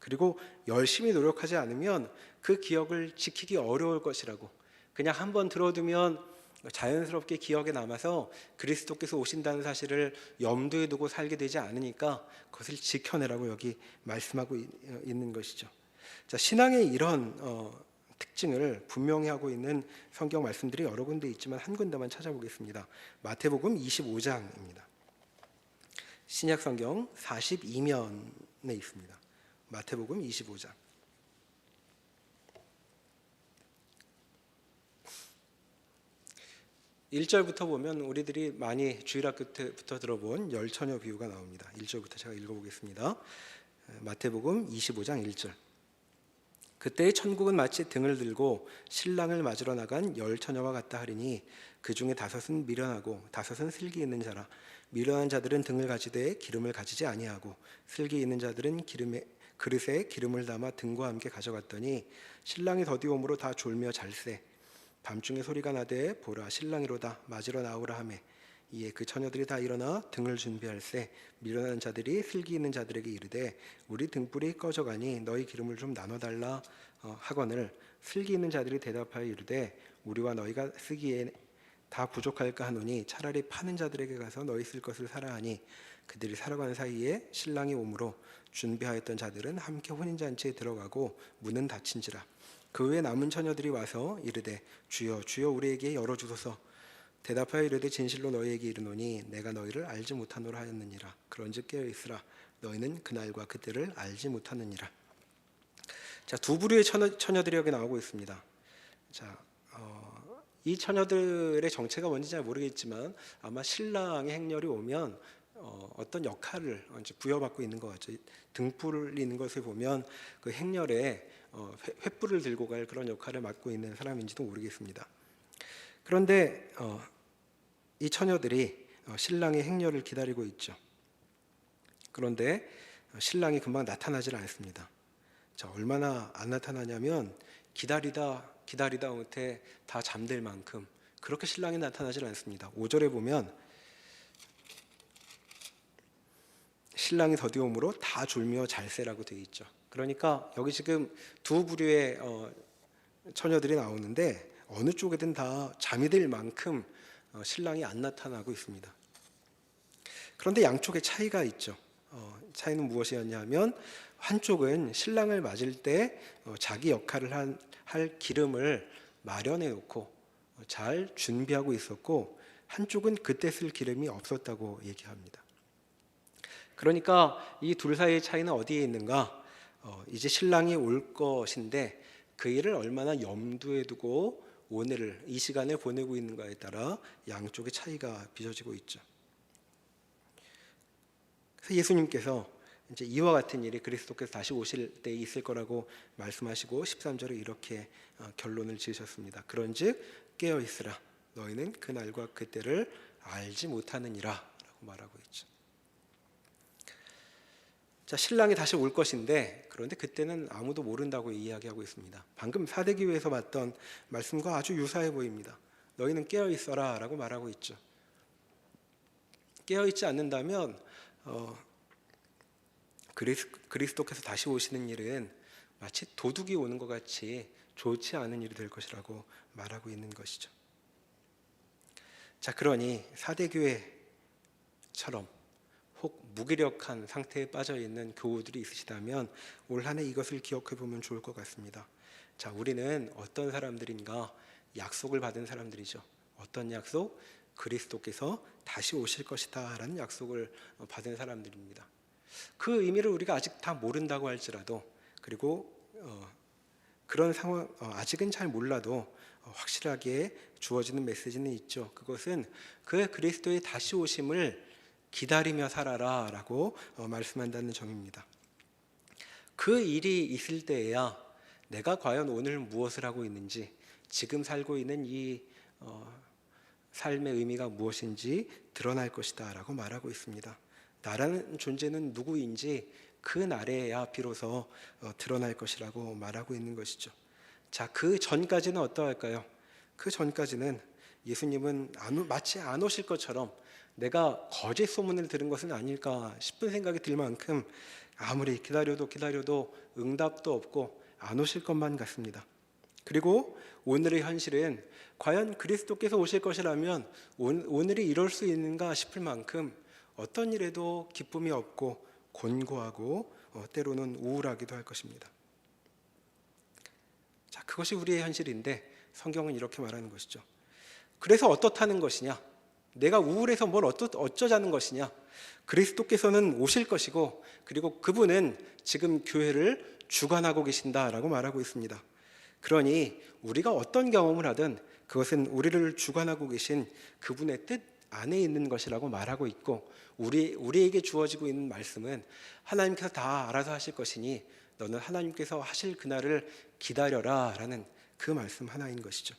그리고 열심히 노력하지 않으면 그 기억을 지키기 어려울 것이라고, 그냥 한번 들어두면 자연스럽게 기억에 남아서 그리스도께서 오신다는 사실을 염두에 두고 살게 되지 않으니까 그것을 지켜내라고 여기 말씀하고 있는 것이죠. 자, 신앙의 이런 특징을 분명히 하고 있는 성경 말씀들이 여러 군데 있지만 한 군데만 찾아보겠습니다. 마태복음 25장입니다. 신약 성경 42면에 있습니다. 마태복음 25장. 1절부터 보면 우리들이 많이 주일학교 때부터 들어본 열처녀 비유가 나옵니다. 1절부터 제가 읽어보겠습니다. 마태복음 25장 1절. 그때의 천국은 마치 등을 들고 신랑을 맞으러 나간 열처녀와 같다 하리니 그 중에 5은 미련하고 5은 슬기 있는 자라. 미련한 자들은 등을 가지되 기름을 가지지 아니하고 슬기 있는 자들은 그릇에 기름을 담아 등과 함께 가져갔더니 신랑이 더디옴으로 다 졸며 잘세. 밤중에 소리가 나되 보라 신랑이로다 맞으러 나오라 하매 이에 그 처녀들이 다 일어나 등을 준비할세 미련한 자들이 슬기 있는 자들에게 이르되 우리 등불이 꺼져가니 너희 기름을 좀 나눠달라 하거늘 슬기 있는 자들이 대답하여 이르되 우리와 너희가 쓰기에 다 부족할까 하노니 차라리 파는 자들에게 가서 너희 쓸 것을 사라 하니 그들이 살아가는 사이에 신랑이 오므로 준비하였던 자들은 함께 혼인잔치에 들어가고 문은 닫힌지라. 그 후에 남은 처녀들이 와서 이르되 주여 주여 우리에게 열어주소서. 대답하여 이르되 진실로 너희에게 이르노니 내가 너희를 알지 못하노라 하였느니라. 그런즉 깨어있으라 너희는 그날과 그때를 알지 못하느니라. 자, 두 부류의 처녀들이 여기 나오고 있습니다. 자, 이 처녀들의 정체가 뭔지 잘 모르겠지만 아마 신랑의 행렬이 오면 어떤 역할을 이제 부여받고 있는 것 같죠. 등불을 있는 것을 보면 그 행렬에 횃불을 들고 갈 그런 역할을 맡고 있는 사람인지도 모르겠습니다. 그런데 이 처녀들이 신랑의 행렬을 기다리고 있죠. 그런데 신랑이 금방 나타나질 않습니다. 자, 얼마나 안 나타나냐면 기다리다 못해 다 잠들 만큼 그렇게 신랑이 나타나질 않습니다. 5절에 보면 신랑이 더디오므로 다 졸며 잘세라고 되어 있죠. 그러니까 여기 지금 두 부류의 처녀들이 나오는데 어느 쪽에든 다 잠이 들 만큼 신랑이 안 나타나고 있습니다. 그런데 양쪽에 차이가 있죠. 차이는 무엇이었냐면 한쪽은 신랑을 맞을 때 자기 역할을 할 기름을 마련해 놓고 잘 준비하고 있었고 한쪽은 그때 쓸 기름이 없었다고 얘기합니다. 그러니까 이 둘 사이의 차이는 어디에 있는가? 이제 신랑이 올 것인데 그 일을 얼마나 염두에 두고 오늘을 이 시간을 보내고 있는가에 따라 양쪽의 차이가 빚어지고 있죠. 그래서 예수님께서 이제 이와 같은 일이 그리스도께서 다시 오실 때 있을 거라고 말씀하시고 13절에 이렇게 결론을 지으셨습니다. 그런즉 깨어 있으라 너희는 그날과 그때를 알지 못하느니라라고 말하고 있죠. 자, 신랑이 다시 올 것인데 그런데 그때는 아무도 모른다고 이야기하고 있습니다. 방금 사대기회에서 봤던 말씀과 아주 유사해 보입니다. 너희는 깨어 있어라 라고 말하고 있죠. 깨어 있지 않는다면 그리스도께서 다시 오시는 일은 마치 도둑이 오는 것 같이 좋지 않은 일이 될 것이라고 말하고 있는 것이죠. 자, 그러니 사대교회처럼 혹 무기력한 상태에 빠져 있는 교우들이 있으시다면 올 한 해 이것을 기억해 보면 좋을 것 같습니다. 자, 우리는 어떤 사람들인가? 약속을 받은 사람들이죠. 어떤 약속? 그리스도께서 다시 오실 것이다라는 약속을 받은 사람들입니다. 그 의미를 우리가 아직 다 모른다고 할지라도 그리고 그런 상황 아직은 잘 몰라도 확실하게 주어지는 메시지는 있죠. 그것은 그 그리스도의 다시 오심을 기다리며 살아라 라고 말씀한다는 점입니다. 그 일이 있을 때에야 내가 과연 오늘 무엇을 하고 있는지 지금 살고 있는 이 삶의 의미가 무엇인지 드러날 것이다 라고 말하고 있습니다. 나라는 존재는 누구인지 그 날에야 비로소 드러날 것이라고 말하고 있는 것이죠. 자, 그 전까지는 어떠할까요? 그 전까지는 예수님은 마치 안 오실 것처럼 내가 거짓 소문을 들은 것은 아닐까 싶은 생각이 들 만큼 아무리 기다려도 응답도 없고 안 오실 것만 같습니다. 그리고 오늘의 현실은 과연 그리스도께서 오실 것이라면 오늘이 이럴 수 있는가 싶을 만큼 어떤 일에도 기쁨이 없고 곤고하고 때로는 우울하기도 할 것입니다. 자, 그것이 우리의 현실인데 성경은 이렇게 말하는 것이죠. 그래서 어떻다는 것이냐? 내가 우울해서 뭘 어쩌자는 것이냐? 그리스도께서는 오실 것이고 그리고 그분은 지금 교회를 주관하고 계신다라고 말하고 있습니다. 그러니 우리가 어떤 경험을 하든 그것은 우리를 주관하고 계신 그분의 뜻 안에 있는 것이라고 말하고 있고 우리에게 주어지고 있는 말씀은 하나님께서 다 알아서 하실 것이니 너는 하나님께서 하실 그날을 기다려라 라는 그 말씀 하나인 것이죠.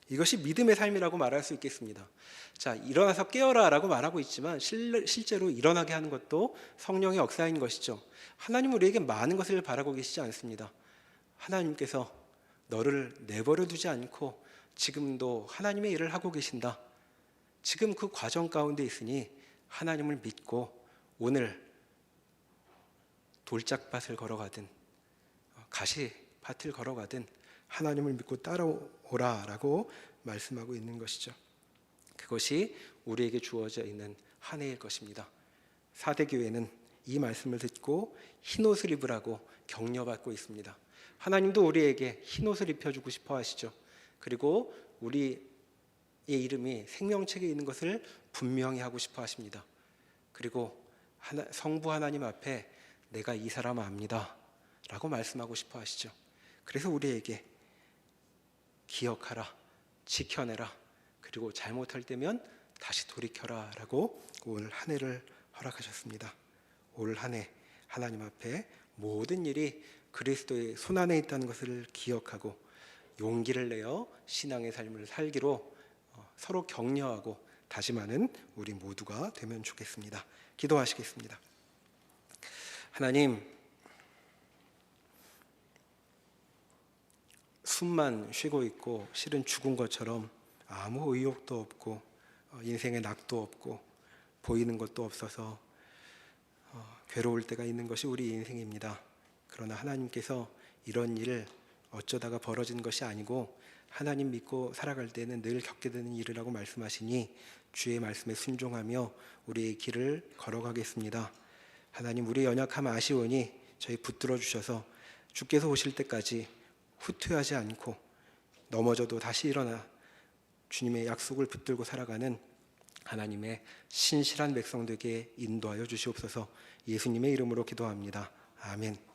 이것이 믿음의 삶이라고 말할 수 있겠습니다. 자, 일어나서 깨어라 라고 말하고 있지만 실제로 일어나게 하는 것도 성령의 역사인 것이죠. 하나님은 우리에게 많은 것을 바라고 계시지 않습니다. 하나님께서 너를 내버려 두지 않고 지금도 하나님의 일을 하고 계신다. 지금 그 과정 가운데 있으니 하나님을 믿고 오늘 돌짝밭을 걸어가든 가시밭을 걸어가든 하나님을 믿고 따라오라라고 말씀하고 있는 것이죠. 그것이 우리에게 주어져 있는 한 해일 것입니다. 사대교회는 이 말씀을 듣고 흰옷을 입으라고 격려받고 있습니다. 하나님도 우리에게 흰옷을 입혀주고 싶어 하시죠. 그리고 우리의 이름이 생명책에 있는 것을 분명히 하고 싶어 하십니다. 그리고 성부 하나님 앞에 내가 이 사람 압니다 라고 말씀하고 싶어 하시죠. 그래서 우리에게 기억하라, 지켜내라, 그리고 잘못할 때면 다시 돌이켜라 라고 올 한 해를 허락하셨습니다. 올 한 해 하나님 앞에 모든 일이 그리스도의 손안에 있다는 것을 기억하고 용기를 내어 신앙의 삶을 살기로 서로 격려하고 다짐하는 우리 모두가 되면 좋겠습니다. 기도하시겠습니다. 하나님, 숨만 쉬고 있고 실은 죽은 것처럼 아무 의욕도 없고 인생에 낙도 없고 보이는 것도 없어서 괴로울 때가 있는 것이 우리 인생입니다. 그러나 하나님께서 이런 일을 어쩌다가 벌어진 것이 아니고 하나님 믿고 살아갈 때는 늘 겪게 되는 일이라고 말씀하시니 주의 말씀에 순종하며 우리의 길을 걸어가겠습니다. 하나님, 우리의 연약함 아시오니 저희 붙들어 주셔서 주께서 오실 때까지 후퇴하지 않고 넘어져도 다시 일어나 주님의 약속을 붙들고 살아가는 하나님의 신실한 백성 되게 인도하여 주시옵소서. 예수님의 이름으로 기도합니다. 아멘.